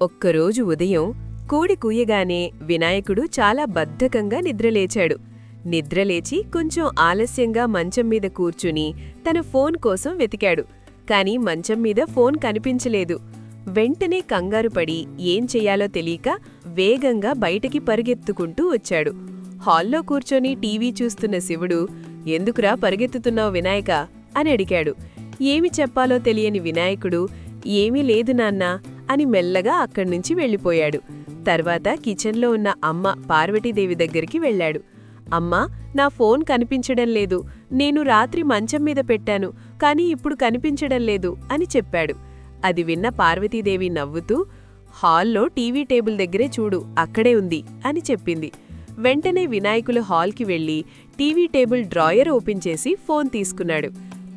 ఒక్కరోజు ఉదయం కోడి కూయగానే వినాయకుడు చాలా బద్ధకంగా నిద్రలేచాడు. నిద్రలేచి కొంచెం ఆలస్యంగా మంచం మీద కూర్చుని తన ఫోన్ కోసం వెతికాడు. కాని మంచం మీద ఫోన్ కనిపించలేదు. వెంటనే కంగారుపడి ఏం చెయ్యాలో తెలియక వేగంగా బయటికి పరుగెత్తుకుంటూ వచ్చాడు. హాల్లో కూర్చొని టీవీ చూస్తున్న శివుడు, "ఎందుకురా పరుగెత్తుతున్నావు వినాయకా?" అని అడిగాడు. ఏమి చెప్పాలో తెలియని వినాయకుడు, "ఏమీ లేదు నాన్నా" అని మెల్లగా అక్కడ్నుంచి వెళ్ళిపోయాడు. తర్వాత కిచెన్లో ఉన్న అమ్మ పార్వతీదేవి దగ్గరికి వెళ్ళాడు. "అమ్మా, నా ఫోన్ కనిపించడం లేదు. నేను రాత్రి మంచం మీద పెట్టాను, కానీ ఇప్పుడు కనిపించడం లేదు" అని చెప్పాడు. అది విన్న పార్వతీదేవి నవ్వుతూ, "హాల్లో టీవీ టేబుల్ దగ్గరే చూడు, అక్కడే ఉంది" అని చెప్పింది. వెంటనే వినాయకులు హాల్కి వెళ్ళి టీవీ టేబుల్ డ్రాయర్ ఓపెన్ చేసి ఫోన్ తీసుకున్నాడు.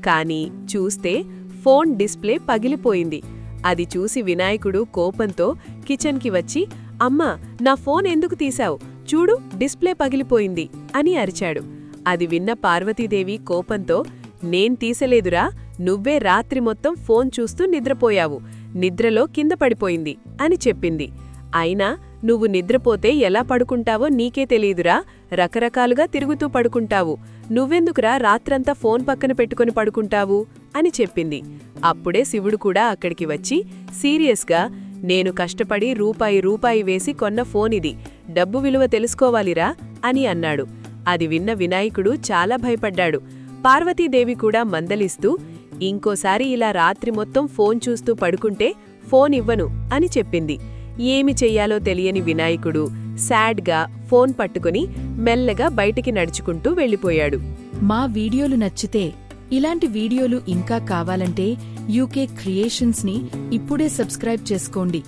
కానీ చూస్తే ఫోన్ డిస్ప్లే పగిలిపోయింది. అది చూసి వినాయకుడు కోపంతో కిచెన్కి వచ్చి, "అమ్మా, నా ఫోన్ ఎందుకు తీశావు? చూడు, డిస్ప్లే పగిలిపోయింది" అని అరిచాడు. అది విన్న పార్వతీదేవి కోపంతో, "నేన్ తీసలేదురా, నువ్వే రాత్రి మొత్తం ఫోన్ చూస్తూ నిద్రపోయావు. నిద్రలో కింద పడిపోయింది" అని చెప్పింది. "అయినా నువ్వు నిద్రపోతే ఎలా పడుకుంటావో నీకే తెలీదురా, రకరకాలుగా తిరుగుతూ పడుకుంటావు. నువ్వెందుకురా రాత్రంతా ఫోన్ పక్కన పెట్టుకుని పడుకుంటావు" అని చెప్పింది. అప్పుడే శివుడు కూడా అక్కడికి వచ్చి సీరియస్గా, "నేను కష్టపడి రూపాయి వేసి కొన్న ఫోన్ ఇది, డబ్బు విలువ తెలుసుకోవాలిరా" అని అన్నాడు. అది విన్న వినాయకుడు చాలా భయపడ్డాడు. పార్వతీదేవి కూడా మందలిస్తూ, "ఇంకోసారి ఇలా రాత్రి మొత్తం ఫోన్ చూస్తూ పడుకుంటే ఫోన్ ఇవ్వను" అని చెప్పింది. ఏమి చెయ్యాలో తెలియని వినాయకుడు సాడ్గా ఫోన్ పట్టుకుని మెల్లగా బయటికి నడుచుకుంటూ వెళ్ళిపోయాడు. మా వీడియోలు నచ్చితే, ఇలాంటి వీడియోలు ఇంకా కావాలంటే యూకే క్రియేషన్స్ని ఇప్పుడే సబ్స్క్రైబ్ చేసుకోండి.